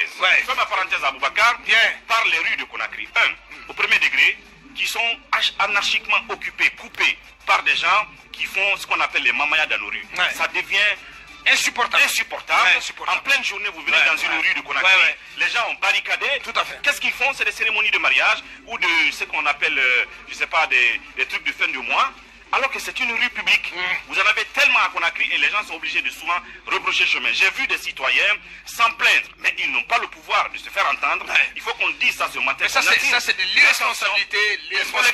Ouais. Fais ma parenthèse à Boubacar. Par les rues de Conakry. Au premier degré, qui sont anarchiquement occupés, coupés par des gens qui font ce qu'on appelle les mamayas dans nos rues. Ouais. Ça devient insupportable. En pleine journée, vous venez dans une rue de Conakry. Les gens ont barricadé. Tout à fait. Qu'est-ce qu'ils font? C'est des cérémonies de mariage ou de ce qu'on appelle, je sais pas, des trucs de fin de mois. Alors que c'est une rue publique. Vous en avez tellement à Conakry et les gens sont obligés de souvent rebrocher le chemin. J'ai vu des citoyens s'en plaindre, mais ils n'ont pas le pouvoir de se faire entendre. Il faut qu'on dise ça ce matin. Mais ça, c'est de l'irresponsabilité.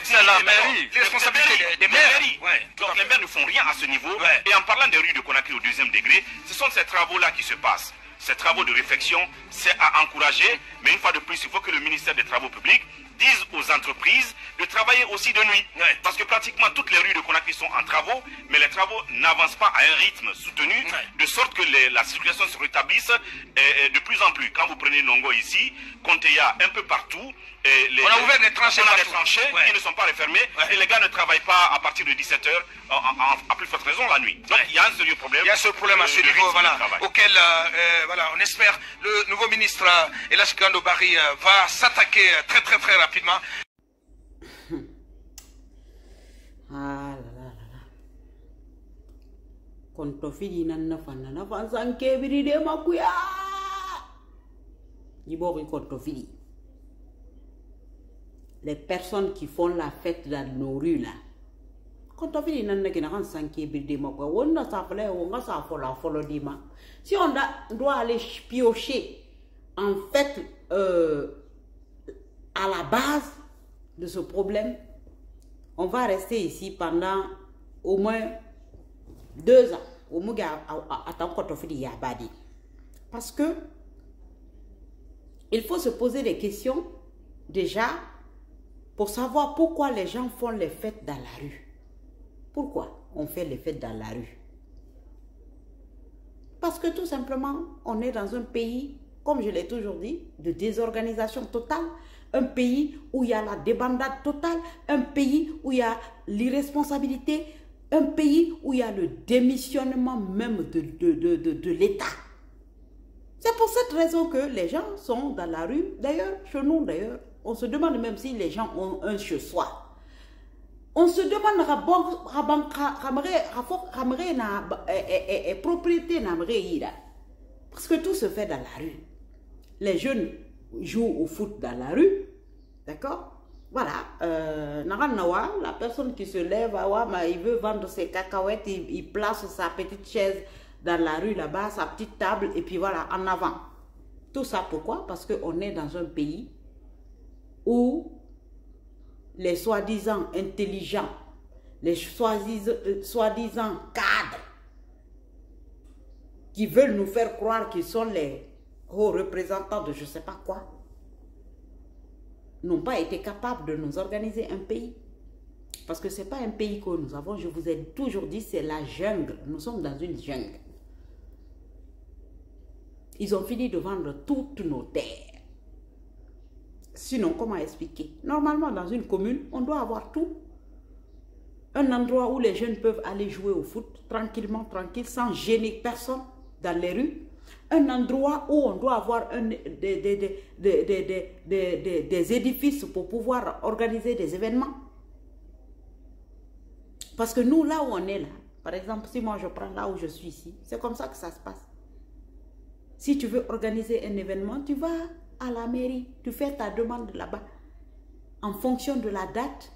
C'est la mairie. L'irresponsabilité des mairies. Donc les maires ne font rien à ce niveau. Et en parlant des rues de Conakry au deuxième degré, ce sont ces travaux-là qui se passent. Ces travaux de réflexion, c'est à encourager. Mais une fois de plus, il faut que le ministère des Travaux publics dise aux entreprises de travailler aussi de nuit. Parce que pratiquement toutes les rues de Conakry sont en travaux, mais les travaux n'avancent pas à un rythme soutenu, de sorte que la circulation se rétablisse de plus en plus. Quand vous prenez Nongo ici, Konteya, un peu partout, on a ouvert des tranchées, qui ne sont pas refermées, et les gars ne travaillent pas à partir de 17h, à plus forte raison la nuit. Donc il y a un sérieux problème. Il y a ce problème à ce niveau, auquel on espère le nouveau ministre Elash Gando Barry va s'attaquer très rapidement. Ah là là là là. Kontofidi na fansan kebiri de makuya. Yibori kontofidi. Les personnes qui font la fête dans nos rues là. Kontofidi na kina fansan kebiri de makuya. Wonna sa fala wonga sa fola dima. Si on doit aller piocher en fait à la base de ce problème, on va rester ici pendant au moins 2 ans. Parce que il faut se poser des questions déjà pour savoir pourquoi les gens font les fêtes dans la rue. Pourquoi on fait les fêtes dans la rue? Parce que tout simplement, on est dans un pays, comme je l'ai toujours dit, de désorganisation totale. Un pays où il y a la débandade totale, un pays où il y a l'irresponsabilité, un pays où il y a le démissionnement même de l'État. C'est pour cette raison que les gens sont dans la rue. D'ailleurs, chez nous, on se demande même si les gens ont un chez-soi. On se demande propriété. Parce que tout se fait dans la rue. Les jeunes jouent au foot dans la rue, d'accord? Voilà, la personne qui se lève, il veut vendre ses cacahuètes, il place sa petite chaise dans la rue là-bas, sa petite table, et puis voilà, en avant. Tout ça pourquoi? Parce qu'on est dans un pays où les soi-disant intelligents, les soi-disant cadres, qui veulent nous faire croire qu'ils sont les hauts représentants de je ne sais pas quoi, n'ont pas été capables de nous organiser un pays. Parce que ce n'est pas un pays que nous avons, je vous ai toujours dit, c'est la jungle. Nous sommes dans une jungle. Ils ont fini de vendre toutes nos terres. Sinon, comment expliquer? Normalement, dans une commune, on doit avoir tout. Un endroit où les jeunes peuvent aller jouer au foot, tranquillement, tranquille, sans gêner personne dans les rues. Un endroit où on doit avoir des édifices pour pouvoir organiser des événements. Parce que nous, là où on est là, par exemple, si moi je prends là où je suis ici, c'est comme ça que ça se passe. Si tu veux organiser un événement, tu vas à la mairie, tu fais ta demande là-bas. En fonction de la date,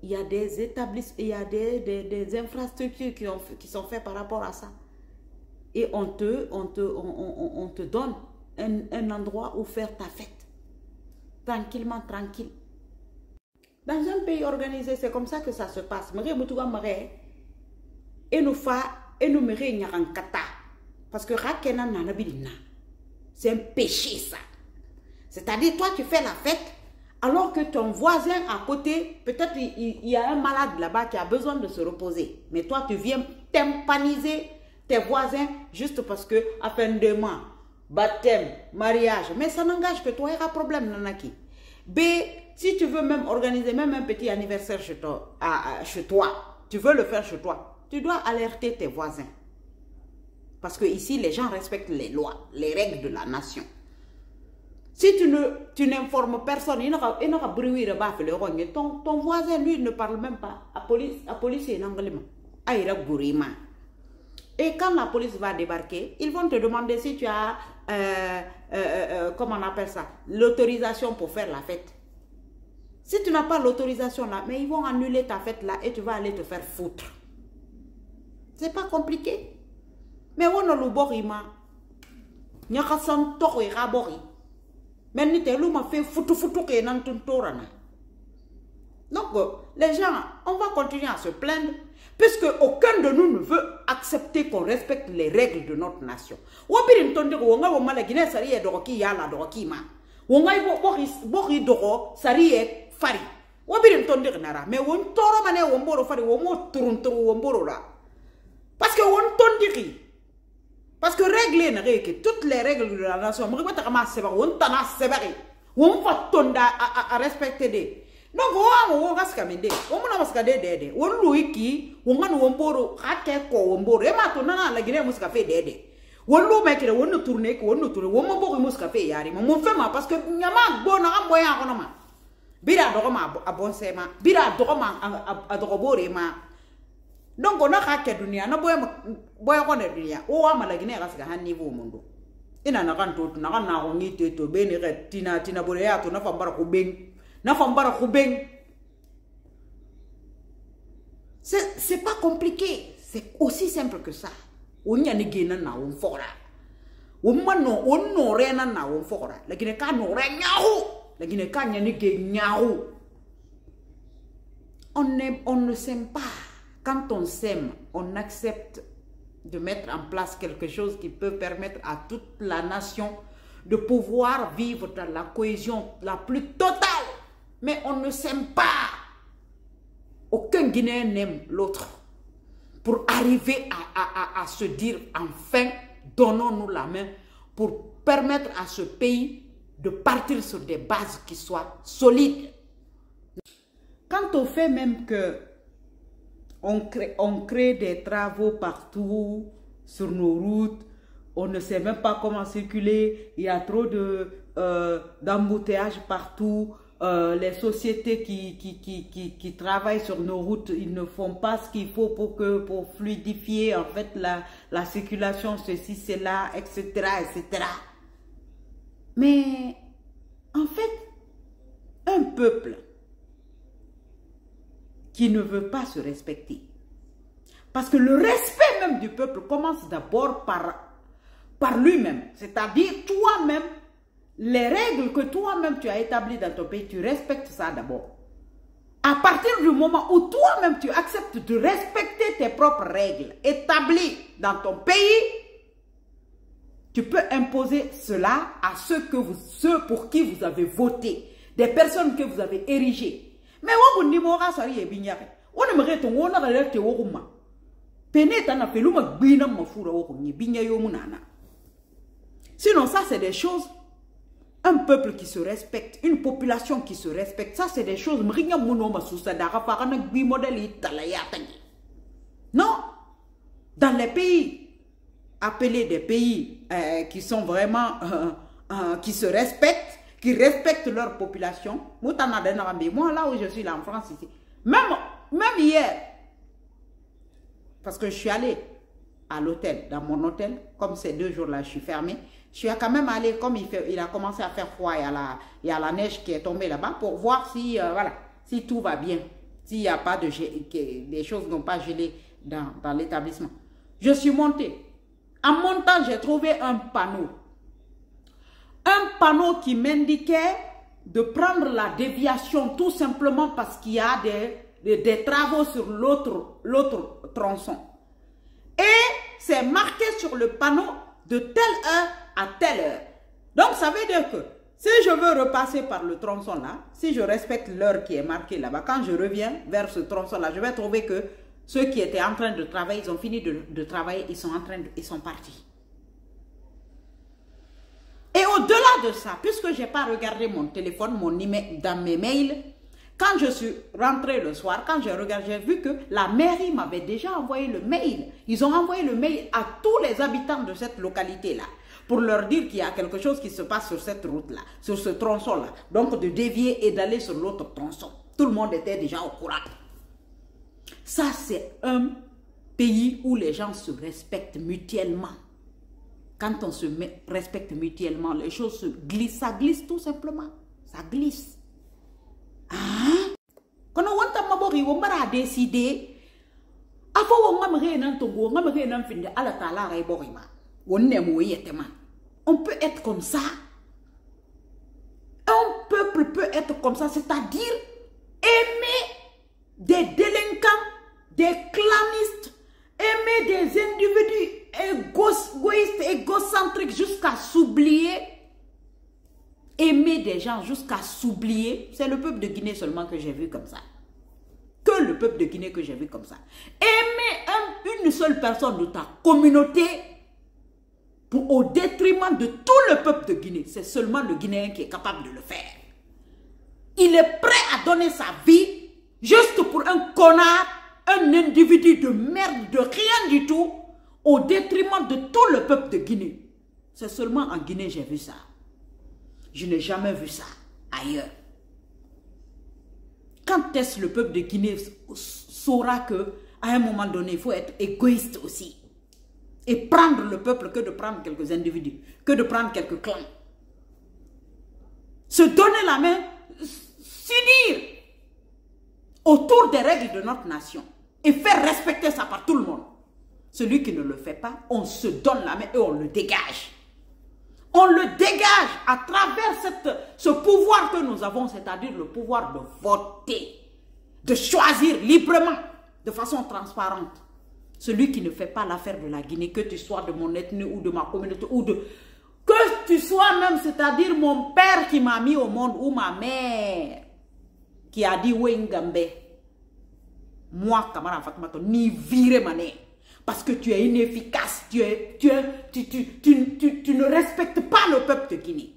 il y a des établissements, il y a des infrastructures qui sont faites par rapport à ça. Et on te donne un endroit où faire ta fête. Tranquillement, tranquille. Dans un pays organisé, c'est comme ça que ça se passe. Parce que c'est un péché ça. C'est-à-dire, toi tu fais la fête, alors que ton voisin à côté, peut-être il y a un malade là-bas qui a besoin de se reposer. Mais toi tu viens tympaniser tes voisins juste parce que à fin de mois, baptême, mariage, mais ça n'engage que toi, il y a un problème nanaki. B, si tu veux même organiser même un petit anniversaire chez toi, tu veux le faire chez toi, tu dois alerter tes voisins. Parce que ici les gens respectent les lois, les règles de la nation. Si tu n'informes personne, il n'aura bruit de baffe le rogne. Ton voisin, lui, ne parle même pas. La police est en anglais. Et quand la police va débarquer, ils vont te demander si tu as, comment on appelle ça, l'autorisation pour faire la fête. Si tu n'as pas l'autorisation là, mais ils vont annuler ta fête là et tu vas aller te faire foutre. C'est pas compliqué. Mais on a le borima. Nyakasan toko et rabori. Mais ni te lou ma fait foutu que nan torana. Donc les gens, on va continuer à se plaindre puisque aucun de nous ne veut accepter qu'on respecte les règles de notre nation. Wabirin tondi ko nga woma la Guinée sari e doroki yala doroki ma. Wonga ibo bori doro sari e fari. Wabirin tondi nara mais won toro mané womboro fari womo turun womboro la. Parce que won tondi. Parce que régler que toutes les règles de la nation, on va tonder à respecter des. Donc, on va se caminer. On va se garder. On louiki, on va nous emboro, raquet, on emboro. Et maintenant, la Guinée m'a fait d'aider. On nous met on nous tourne, on nous tourne, on m'emboro m'a fait yari. Mon fait ma parce que n'y a pas bon à moyen en homme. Bira doroma à bon sema, bira doroma à droborema. Donc on a raqué dunia, na boya kone dunia. O ama la Guinée rasga han niveau mundo. Ina na kan to na kan na ko ngite to beni ret tina boya to na fambara ko beng. Na fambara ko beng. C'est pas compliqué, c'est aussi simple que ça. On y a ni gena na on fora. On no rena na on fora. La Guinée ka no re nyaahu. La Guinée ka nya ni ge nyaahu. On ne s'aime pas. Quand on s'aime, on accepte de mettre en place quelque chose qui peut permettre à toute la nation de pouvoir vivre dans la cohésion la plus totale. Mais on ne s'aime pas. Aucun Guinéen n'aime l'autre. Pour arriver à se dire enfin, donnons-nous la main pour permettre à ce pays de partir sur des bases qui soient solides. Quand on fait même que on crée des travaux partout sur nos routes, on ne sait même pas comment circuler, il y a trop d'embouteillages partout, les sociétés qui travaillent sur nos routes, ils ne font pas ce qu'il faut pour fluidifier en fait la circulation, ceci, cela, etc., etc. Mais en fait, un peuple qui ne veut pas se respecter. Parce que le respect même du peuple commence d'abord par lui-même. C'est-à-dire toi-même, les règles que toi-même tu as établies dans ton pays, tu respectes ça d'abord. À partir du moment où toi-même tu acceptes de respecter tes propres règles établies dans ton pays, tu peux imposer cela à ceux pour qui vous avez voté, des personnes que vous avez érigées. Mais on ne mora sari e binyare. On ne me reto on a relate wokuma. Peneta na peluma bina mafura wokunyi binya yo munana. Sinon ça c'est des choses, un peuple qui se respecte, une population qui se respecte, ça c'est des choses mringa muno masusa dara farana bi modèle italaya tangi. Non, dans les pays appelés des pays qui sont vraiment qui se respectent, qui respectent leur population. Moi là où je suis là en France ici, même hier, parce que je suis allée à l'hôtel, dans mon hôtel, comme ces 2 jours là je suis fermée, je suis quand même allée, comme il a commencé à faire froid, il y a la neige qui est tombée là-bas pour voir si, voilà, si tout va bien, s'il n'y a pas de les choses n'ont pas gelé dans l'établissement. Je suis montée. En montant, j'ai trouvé un panneau. Un panneau qui m'indiquait de prendre la déviation tout simplement parce qu'il y a des travaux sur l'autre tronçon. Et c'est marqué sur le panneau de telle heure à telle heure. Donc ça veut dire que si je veux repasser par le tronçon là, si je respecte l'heure qui est marquée là-bas, quand je reviens vers ce tronçon là, je vais trouver que ceux qui étaient en train de travailler, ils ont fini de travailler, ils sont partis. Et au-delà de ça, puisque je n'ai pas regardé mon téléphone, mon email dans mes mails, quand je suis rentrée le soir, quand j'ai regardé, j'ai vu que la mairie m'avait déjà envoyé le mail. Ils ont envoyé le mail à tous les habitants de cette localité-là pour leur dire qu'il y a quelque chose qui se passe sur cette route-là, sur ce tronçon-là. Donc de dévier et d'aller sur l'autre tronçon. Tout le monde était déjà au courant. Ça, c'est un pays où les gens se respectent mutuellement. Quand on se respecte mutuellement, les choses se glissent. Ça glisse tout simplement. Ça glisse. Ah? Quand on a décidé, on peut être comme ça. Un peuple peut être comme ça, c'est-à-dire aimer des délinquants, des clanistes, aimer des individus égoïstes, égocentriques jusqu'à s'oublier. Aimer des gens jusqu'à s'oublier. C'est le peuple de Guinée seulement que j'ai vu comme ça. Que le peuple de Guinée que j'ai vu comme ça. Aimer une seule personne de ta communauté au détriment de tout le peuple de Guinée. C'est seulement le Guinéen qui est capable de le faire. Il est prêt à donner sa vie juste pour un connard, un individu de merde, de rien du tout, au détriment de tout le peuple de Guinée. C'est seulement en Guinée que j'ai vu ça. Je n'ai jamais vu ça ailleurs. Quand est-ce le peuple de Guinée saura que à un moment donné, il faut être égoïste aussi et prendre le peuple que de prendre quelques individus, que de prendre quelques clans. Se donner la main, s'unir autour des règles de notre nation et faire respecter ça par tout le monde. Celui qui ne le fait pas, on se donne la main et on le dégage. On le dégage à travers ce pouvoir que nous avons, c'est-à-dire le pouvoir de voter, de choisir librement, de façon transparente. Celui qui ne fait pas l'affaire de la Guinée, que tu sois de mon ethnie ou de ma communauté, ou de... que tu sois même, c'est-à-dire mon père qui m'a mis au monde, ou ma mère qui a dit Wengambe. Moi, Kamara Fatmato, ni virer ma nez. Parce que tu es inefficace, tu ne respectes pas le peuple de Guinée.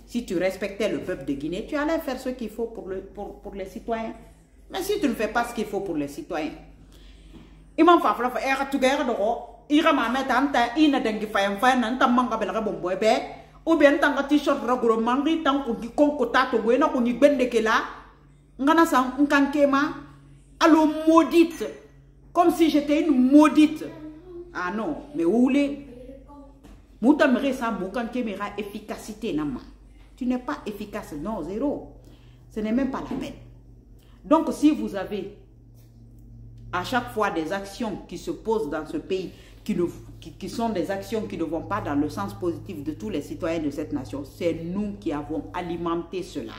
Si tu respectais le peuple de Guinée, tu allais faire ce qu'il faut pour les citoyens. Mais si tu ne fais pas ce qu'il faut pour les citoyens, ou bien tant que t-shirt raguro mangri tant que konko tato wena ko ni bende kela ngana sa nkankema allo maudite. Comme si j'étais une maudite. Ah non, mais où voulez? Moutamere ça, moukankemera efficacité, nama. Tu n'es pas efficace, non, zéro. Ce n'est même pas la peine. Donc, si vous avez à chaque fois des actions qui se posent dans ce pays, qui sont des actions qui ne vont pas dans le sens positif de tous les citoyens de cette nation, c'est nous qui avons alimenté cela.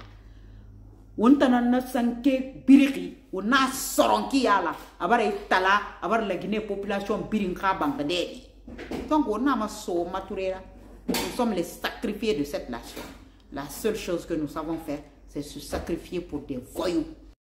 On a sanké biriki, on a soronki yala, abar itala, abar la Guinée population birinka bangladesi. Donc on a maso maturera. Nous sommes les sacrifiés de cette nation. La seule chose que nous savons faire, c'est se sacrifier pour des voyous.